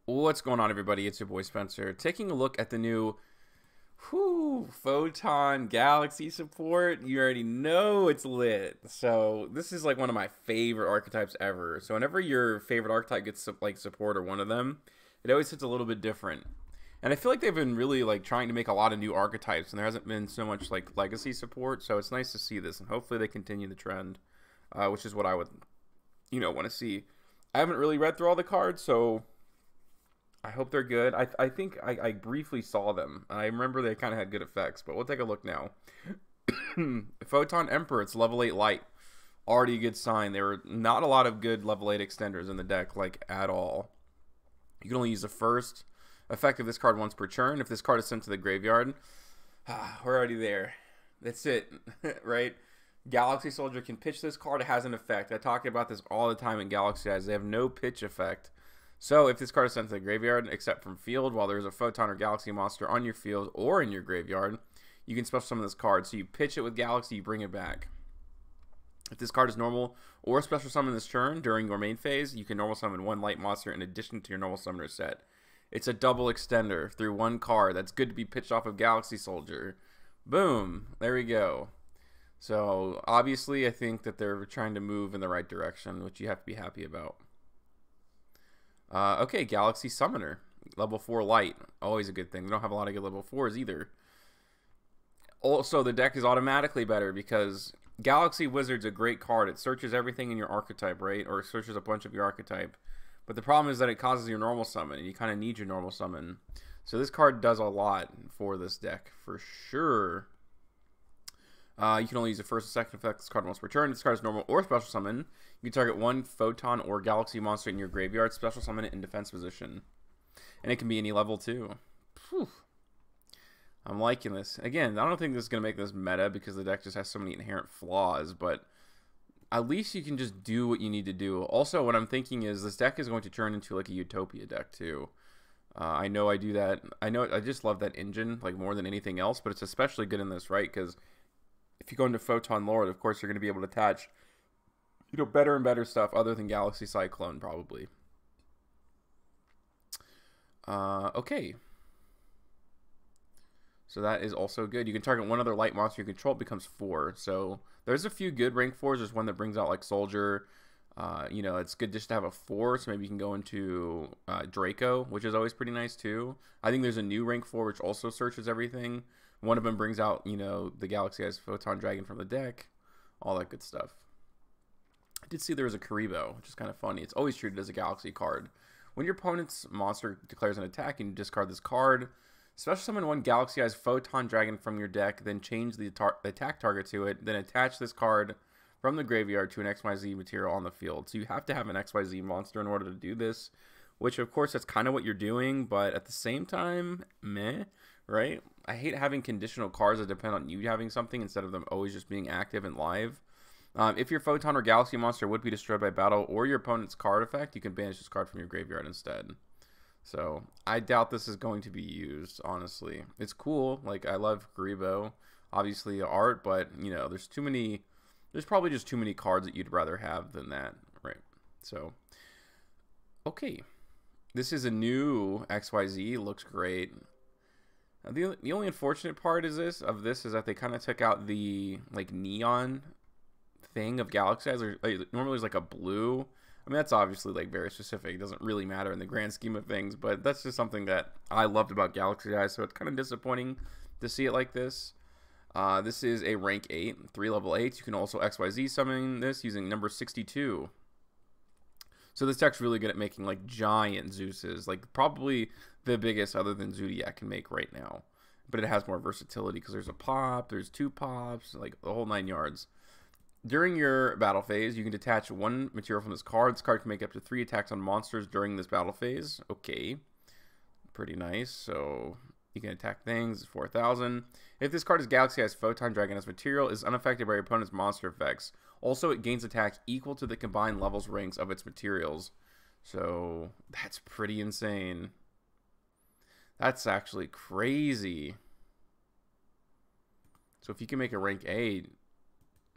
What's going on, everybody? It's your boy Spencer, taking a look at the new Photon Galaxy support. You already know it's lit. So this is like one of my favorite archetypes ever. So whenever your favorite archetype gets like support or one of them, it always hits a little bit different. And I feel like they've been really like trying to make a lot of new archetypes, and there hasn't been so much like legacy support. So it's nice to see this, and hopefully they continue the trend, which is what I would, want to see. I haven't really read through all the cards, so I hope they're good. I think I briefly saw them. I remember they kind of had good effects, but we'll take a look now. Photon Emperor, it's level 8 light. Already a good sign. There were not a lot of good level 8 extenders in the deck, like, at all. You can only use the first effect of this card once per turn. If this card is sent to the graveyard, we're already there. That's it, right? Galaxy Soldier can pitch this card. It has an effect. I talk about this all the time in Galaxy Eyes. They have no pitch effect. So if this card is sent to the graveyard, except from field, while there's a Photon or Galaxy monster on your field or in your graveyard, you can special summon this card. So you pitch it with Galaxy, you bring it back. If this card is normal or special summon this turn during your main phase, you can normal summon one light monster in addition to your normal summoner set. It's a double extender through one card. That's good to be pitched off of Galaxy Soldier. Boom. There we go. So obviously I think that they're trying to move in the right direction, which you have to be happy about. Okay, Galaxy Summoner. Level 4 light. Always a good thing. We don't have a lot of good level 4s either. Also, the deck is automatically better because Galaxy Wizard's a great card. It searches everything in your archetype, right? Or it searches a bunch of your archetype. But the problem is that it causes your normal summon, and you kind of need your normal summon. So this card does a lot for this deck, for sure. You can only use the first and second effect this card once per turn. This card is normal or special summon. You can target one Photon or Galaxy monster in your graveyard, special summon it in defense position. And it can be any level too. Whew. I'm liking this. Again, I don't think this is going to make this meta because the deck just has so many inherent flaws, but at least you can just do what you need to do. Also, what I'm thinking is this deck is going to turn into like a Utopia deck too. I know I do that. I just love that engine like more than anything else, but it's especially good in this, right? Because if you go into Photon Lord, of course, you're going to be able to attach, better and better stuff other than Galaxy Cyclone, probably. Okay. So that is also good. You can target one other light monster you control. It becomes 4. So there's a few good rank 4s. There's one that brings out like Soldier. It's good just to have a 4. So maybe you can go into Draco, which is always pretty nice too. I think there's a new rank 4 which also searches everything. One of them brings out, the Galaxy Eyes Photon Dragon from the deck. All that good stuff. I did see there was a Karibo, which is kind of funny. It's always treated as a Galaxy card. When your opponent's monster declares an attack and you discard this card, special summon one Galaxy Eyes Photon Dragon from your deck, then change the attack target to it, then attach this card from the graveyard to an XYZ material on the field. So you have to have an XYZ monster in order to do this, which of course that's kind of what you're doing, but at the same time, meh, right? I hate having conditional cards that depend on you having something instead of them always just being active and live. If your Photon or Galaxy monster would be destroyed by battle or your opponent's card effect, you can banish this card from your graveyard instead. So I doubt this is going to be used, honestly. It's cool. Like, I love Karibo, obviously the art, but, there's probably just too many cards that you'd rather have than that, right? So, okay. This is a new XYZ. Looks great. The only unfortunate part is this is that they kind of took out the like neon thing of Galaxy Eyes. Normally there's like a blue. I mean, that's obviously like very specific. It doesn't really matter in the grand scheme of things, but that's just something that I loved about Galaxy Eyes. So it's kind of disappointing to see it like this. This is a rank 8, 3 level 8s. You can also XYZ summon this using number 62. So this deck's really good at making like giant Zeuses, like probably the biggest other than Zodiac can make right now. But it has more versatility because there's a pop, there's 2 pops, like the whole 9 yards. During your battle phase, you can detach one material from this card. This card can make up to 3 attacks on monsters during this battle phase. Okay, pretty nice. So you can attack things, 4,000. If this card is Galaxy Eyes Photon Dragon as material, is unaffected by your opponent's monster effects. Also, it gains attack equal to the combined levels ranks of its materials. So that's pretty insane. That's actually crazy. So if you can make a rank 8,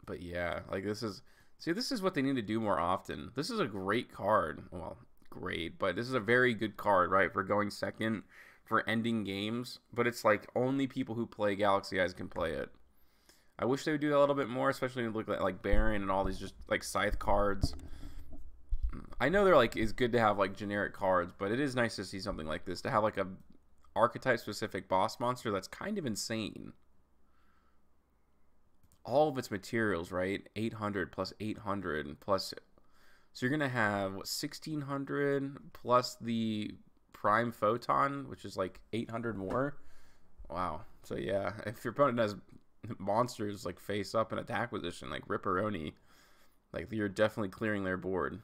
but yeah, like this is what they need to do more often. This is a great card. Well, great, but this is a very good card, right, for going second, for ending games, but it's like only people who play Galaxy Eyes can play it. I wish they would do that a little bit more, especially when you look at like Baron and all these just like Scythe cards. I know they're like, it's good to have like generic cards, but it is nice to see something like this, to have like a archetype specific boss monster that's kind of insane. All of its materials, right? 800 plus 800 plus, so you're gonna have what, 1600 plus the prime photon, which is like 800 more. Wow. So yeah, if your opponent has monsters like face up in attack position like Ripperoni, like you're definitely clearing their board.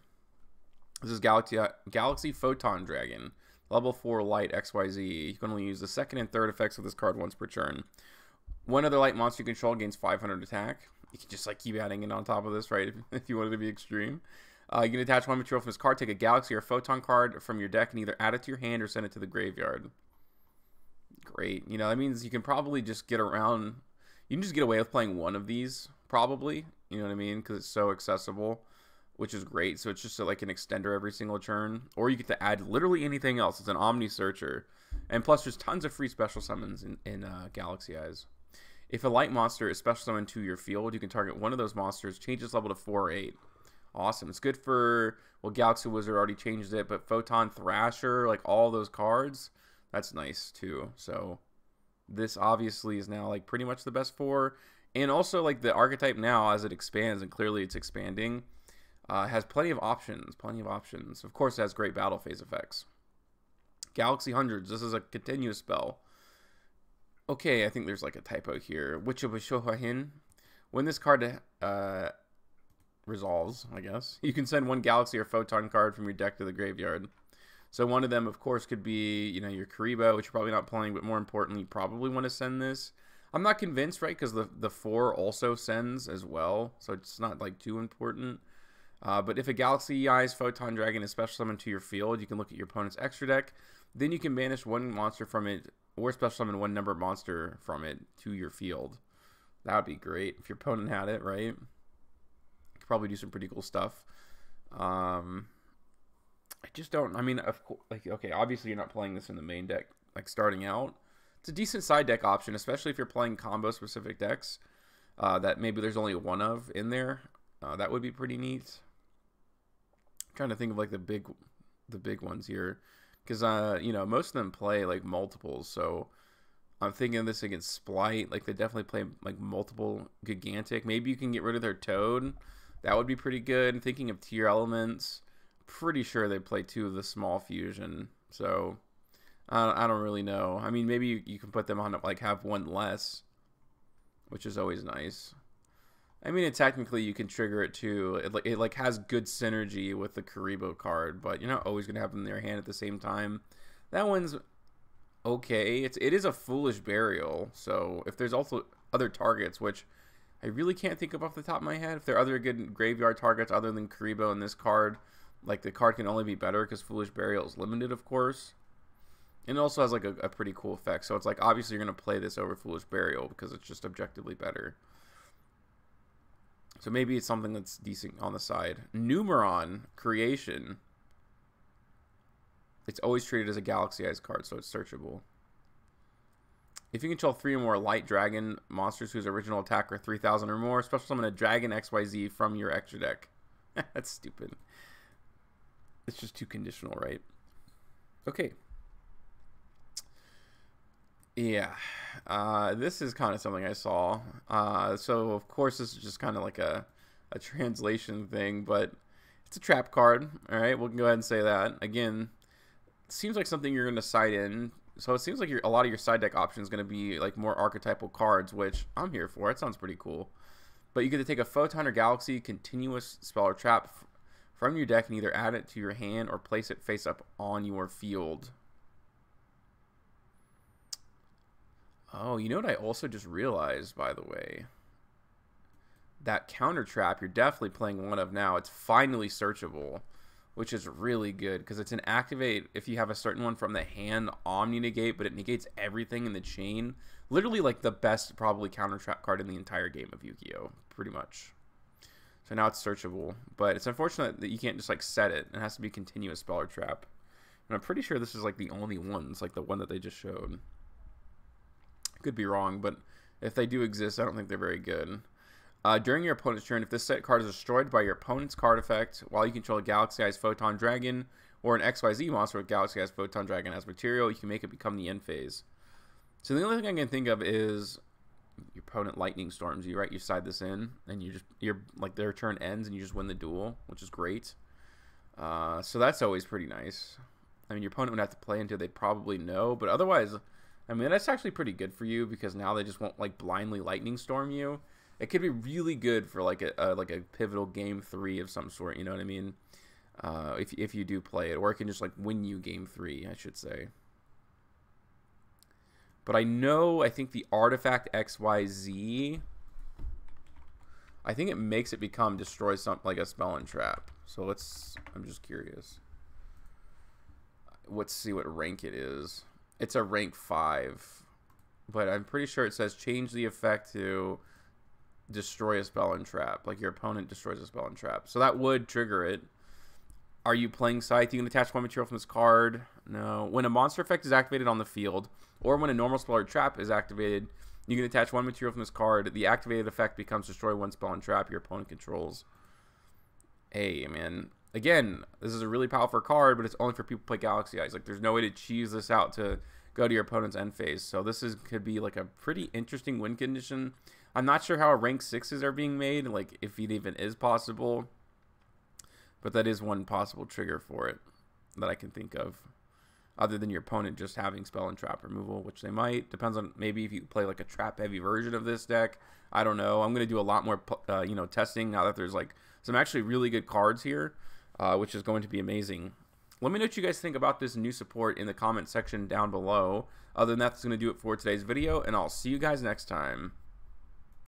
This is Galaxy Photon Dragon, level 4 light XYZ. You can only use the second and third effects of this card once per turn. One other light monster you control gains 500 attack. You can just like keep adding it on top of this, right, if you wanted to be extreme. You can attach one material from this card, take a Galaxy or Photon card from your deck, and either add it to your hand or send it to the graveyard. Great. You know, that means you can probably just get around. You can just get away with playing one of these, probably. You know what I mean? Because it's so accessible, which is great. So it's just like an extender every single turn. Or you get to add literally anything else. It's an Omni Searcher. And plus, there's tons of free special summons in Galaxy Eyes. If a light monster is special summoned to your field, you can target one of those monsters, change its level to 4 or 8. Awesome. It's good for, well, Galaxy Wizard already changed it, but Photon Thrasher, like all those cards, that's nice too. So this obviously is now like pretty much the best 4. And also like the archetype now, as it expands, and clearly it's expanding, has plenty of options, Of course, it has great battle phase effects. Galaxy Hundreds, this is a continuous spell. Okay, I think there's like a typo here. When this card resolves, I guess, you can send one Galaxy or Photon card from your deck to the graveyard. So one of them, of course, could be, you know, your Karibo, which you're probably not playing, but more importantly, you probably want to send this. I'm not convinced, right, because the 4 also sends as well, so it's not like too important. But if a Galaxy Eyes Photon Dragon is special summoned to your field, you can look at your opponent's extra deck. Then you can banish one monster from it, or special summon one numbered monster from it to your field. That would be great if your opponent had it, right? Could probably do some pretty cool stuff. I just don't. I mean, of course, like, okay, obviously you're not playing this in the main deck, like starting out. It's a decent side deck option, especially if you're playing combo specific decks that maybe there's only one of in there. That would be pretty neat. I'm trying to think of like the big ones here, because you know, most of them play like multiples. So I'm thinking of this against Splight. Like they definitely play like multiple Gigantic. Maybe you can get rid of their Toad. That would be pretty good. Thinking of Tier Elements, pretty sure they play 2 of the small fusion. So I don't really know. I mean, maybe you can put them on like have one less, which is always nice. I mean, technically you can trigger it too. It like has good synergy with the Karibo card, but you're not always gonna have them in their hand at the same time. That one's okay. It is a Foolish Burial. So if there's also other targets, which I really can't think of off the top of my head, if there are other good graveyard targets other than Karibo in this card, like the card can only be better because Foolish Burial is limited, of course. And it also has like a pretty cool effect. So it's like obviously you're gonna play this over Foolish Burial because it's just objectively better. So maybe it's something that's decent on the side. Numeron Creation. It's always treated as a Galaxy Eyes card, so it's searchable. If you control 3 or more light dragon monsters whose original attack are 3,000 or more, special summon a Dragon XYZ from your extra deck. That's stupid. It's just too conditional, right? Okay. Yeah. This is kind of something I saw. So, of course, this is just kind of like a translation thing, but it's a trap card. All right, we'll go ahead and say that. Again, it seems like something you're going to side in. So it seems like a lot of your side deck options is going to be like more archetypal cards, which I'm here for. It sounds pretty cool. But you get to take a Photon or Galaxy continuous spell or trap from your deck and either add it to your hand or place it face up on your field. Oh, you know what I also just realized, by the way? That counter trap, you're definitely playing one of now. It's finally searchable, which is really good because it's an activate if you have a certain one from the hand Omni negate, but it negates everything in the chain. Literally like the best probably counter trap card in the entire game of Yu-Gi-Oh! Pretty much. So now it's searchable, but it's unfortunate that you can't just like set it. It has to be continuous spell or trap. And I'm pretty sure this is like the only ones, like the one that they just showed. Could be wrong, but if they do exist, I don't think they're very good. During your opponent's turn, if this set card is destroyed by your opponent's card effect while you control a Galaxy-Eyes Photon Dragon or an XYZ monster with Galaxy-Eyes Photon Dragon as material, you can make it become the end phase. So the only thing I can think of is your opponent lightning storms you, right? You side this in, and you're like their turn ends, and you just win the duel, which is great. So that's always pretty nice. I mean, your opponent would have to play until they probably know, but otherwise, I mean, that's actually pretty good for you because now they just won't like blindly lightning storm you. It could be really good for like a pivotal game 3 of some sort. You know what I mean? If you do play it, or it can just like win you game 3, I should say. But I think the artifact XYZ, I think it makes it destroy something like a spell and trap. So I'm just curious. Let's see what rank it is. It's a rank 5, but I'm pretty sure it says change the effect to destroy a spell and trap. Like your opponent destroys a spell and trap. So that would trigger it. Are you playing Scythe? You can attach one material from this card. No. When a monster effect is activated on the field, or when a normal spell or trap is activated, you can attach one material from this card. The activated effect becomes destroy one spell and trap your opponent controls. Hey, man. Again, this is a really powerful card, but it's only for people who play Galaxy Eyes. Like, there's no way to cheese this out to go to your opponent's end phase. So this could be like a pretty interesting win condition. I'm not sure how rank 6s are being made, like if it even is possible. But that is one possible trigger for it that I can think of. Other than your opponent just having spell and trap removal, which they might. Depends on maybe if you play like a trap heavy version of this deck. I don't know. I'm going to do a lot more testing now that there's like some actually really good cards here, which is going to be amazing. Let me know what you guys think about this new support in the comment section down below. Other than that, that's going to do it for today's video, and I'll see you guys next time.